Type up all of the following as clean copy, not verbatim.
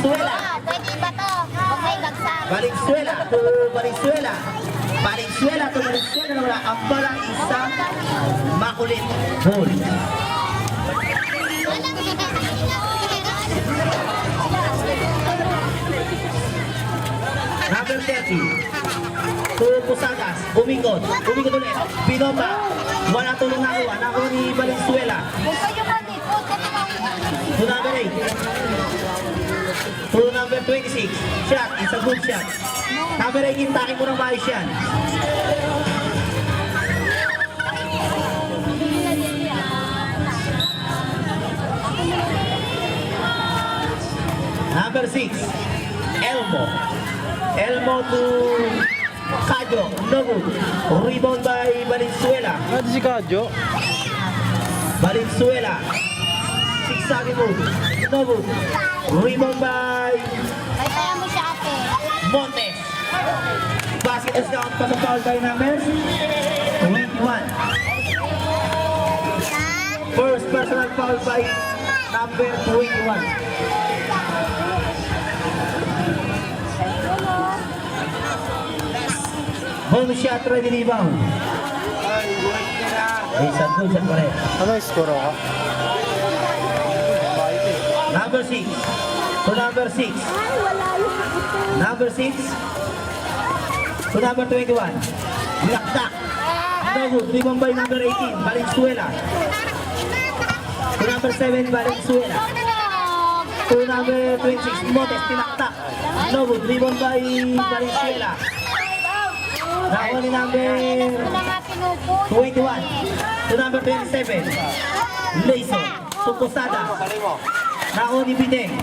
Valenzuela. Pwede ba to? Huwag may bagsak. Valenzuela to Valenzuela. Valenzuela to Valenzuela na wala ang balang isang makulit goal. Number 30. To Pusagas. Umikot. Umikot ulit. Pinomba. Wala tulong nakuha. Nakuha ni Valenzuela. Huwag kayo malipot. To number 8. To number 26. Shot. It's a good shot. Number 18. Takin mo ng maayos yan. Number 6. Elmo. Elmo to Kadyo. No good. Rebound by Valenzuela. Ano si Kadyo? Valenzuela. Sigsagi move. No good. Rebound by Kaya mo siya ate. Montes. Basket is count pa sa foul by numbers 21. First personal foul by number 21. Home shot, ready rebound. Isa good shot pa rin. Ano yung score ako? Number 6. To number 6. Number 6. To number 21. Lakdak. No good. Rebound by number 18. Valenzuela. To number 7. Valenzuela. To number 26. Montes. Tinaktak. No good. Rebound by Valenzuela. Nakuha ni number 21. To number 27. Leison. To Posada. Nakuha ni Bideng.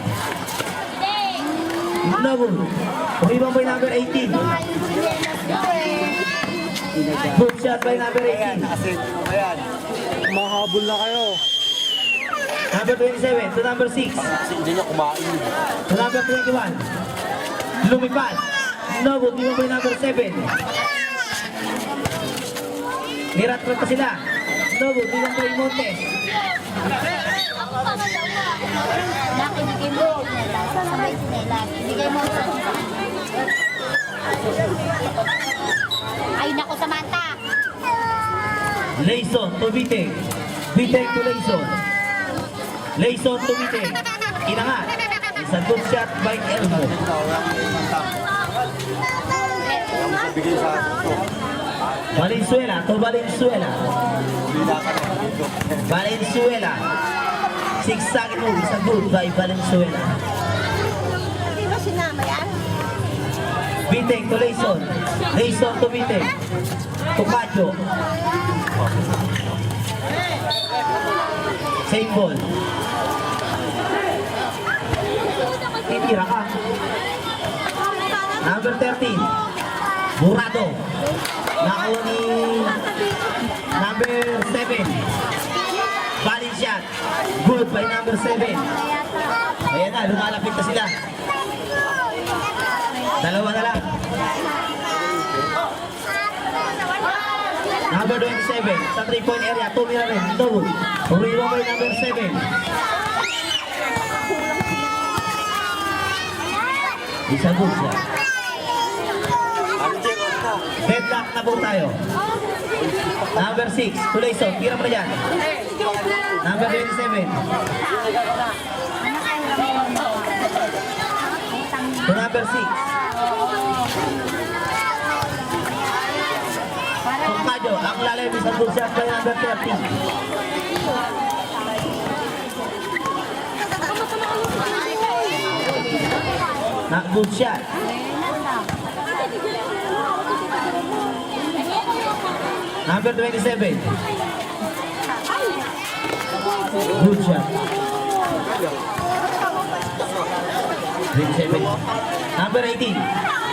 No good. Rebound by number 18. Good shot by number 18. Mahabol na kayo. Number 27 to number 6. Hindi niya kumain. To number 21. Lumipad. No good. Rebound by number 7. Nirat-rat pa sila. No good. Rebound by Montes. Ako pangalawa. Nakinigay mo sinela. Sabay sinela. Binigay mo sa ay, naku, Samantha. Leison to Biteng. Biteng to Leison. Leison to Biteng. Inangat. It's a good shot by Elmo. Valenzuela to Valenzuela. Valenzuela. Sigsag move. It's a good by Valenzuela. Hindi ba sinama yan? Biteng to Leison. Leison to Biteng. To Kadyo. Same ball. Titira ka. Number 13. Burado. Nakuha ni number 7. Bali shot. Good by number 7. Ayan na, lumalapit na sila. Dalawa na lang. Number 27 sa 3-point area. Tumira rin. Double. Rebound by number 7. Isa good siya. Headlock na po tayo. Number 6. Tulayson. Tira mo na dyan. Number 27. To number 6. Kadyo, ang lalim isang good shot by number 30. Na good shot. Number 27. Good shot. 27. Number 18.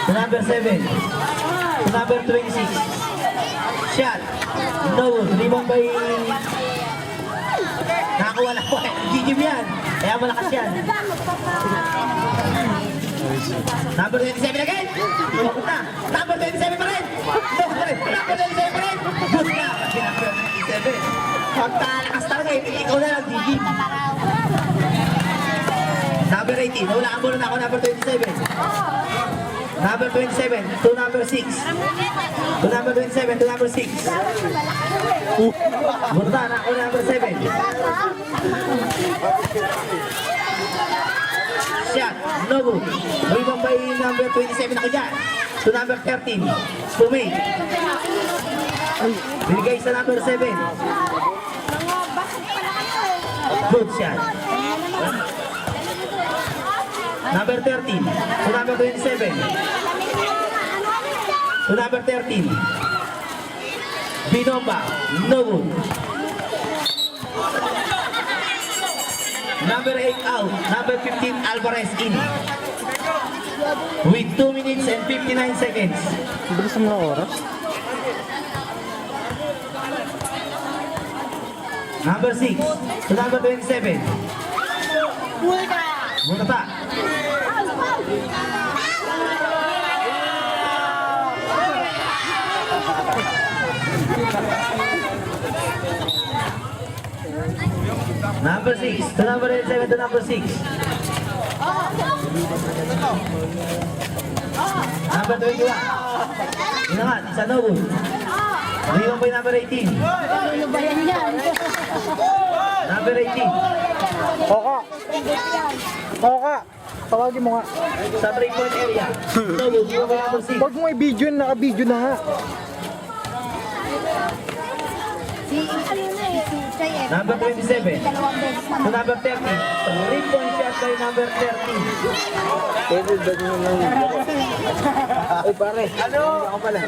To number 7. To number 26. Shot. No. Rebound by... Nakakuha na ko. Gigim yan. Kaya malakas yan. Number 27 again. Good na. Number 27 pa rin. Number 27 pa rin. Good na. Kasi number 27. Pagtalakas talaga. Ikaw na lang, gigim. Number 18. Nawalaan muna na ako. Number 27. Number 27 to number 6. To number 27 to number 6. Muna na ako number 7. Shot. No good. Rebound by number 27 ako dyan. To number 13. Pumay. Binigay sa number 7. Good shot. Number 13. To number 27. To number 13. Binomba. No good. Number 8 out. Number 15 Alvarez in. With 2 minutes and 59 seconds. Bilis mo na oras. Number 6 to number 27. Muna. Number 6 to number 27 to number 6. Number 21. Inangat, isa no good. Rebound by number 18. Ano ba yan yan? Number 18. Oka! Oka! Tawagin mo nga. Sa 3-point area. No good. Rebound by number 6. Huwag mo i-video, naka-video na nga. Si ano na eh, si Chayef. Number 27. Dalawang beses To naman. number 30. 3-point shot by number 30. Pwede, dali mo lang. Ay pare, ano? Ako pala.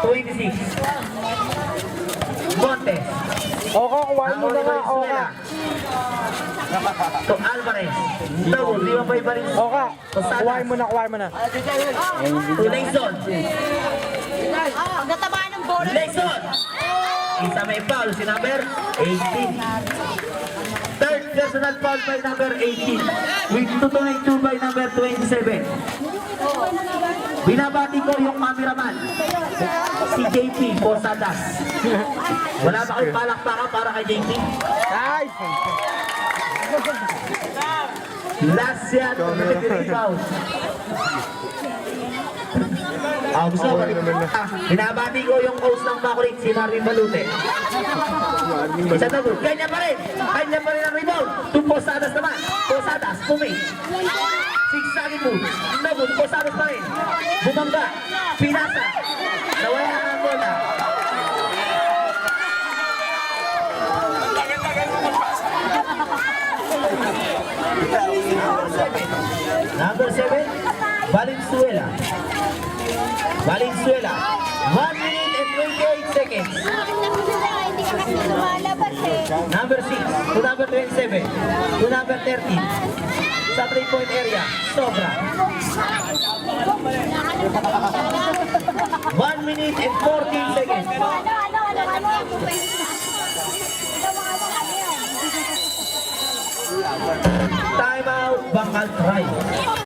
26. Montes. Oka, kuwain mo na nga, Oka. To Alvarez. Double. Rebound by Barin. Oka, kuwain mo na, kuwain mo na. To Leyson. Ang gataba ng bola. Leyson. Isa may foul. Si number 18. Third personal foul by number 18. With 2 by number 27. Binabati ko yung cameraman. Si JP Posadas. Wala ba kayong palakpakan para kay JP? Nice! Last shot. Rebound. Gusto ko. Binabati ko yung host ng Makulit, si Marvin Balute. Isa na good. Kanya pa rin ang rebound. To Posadas naman. Posadas, pumi. Sigsagin mo. No good. Posadas pa rin. Bumangga. Pinasa. Nawala ang bola. Number 7. Valenzuela. 1 minute and 28 seconds. Hindi ka kasi lumalabas eh. Number 6 to number 27 to number 13 sa 3-point area. Sobra. 1 minute and 14 seconds. Time out, Bangkal try.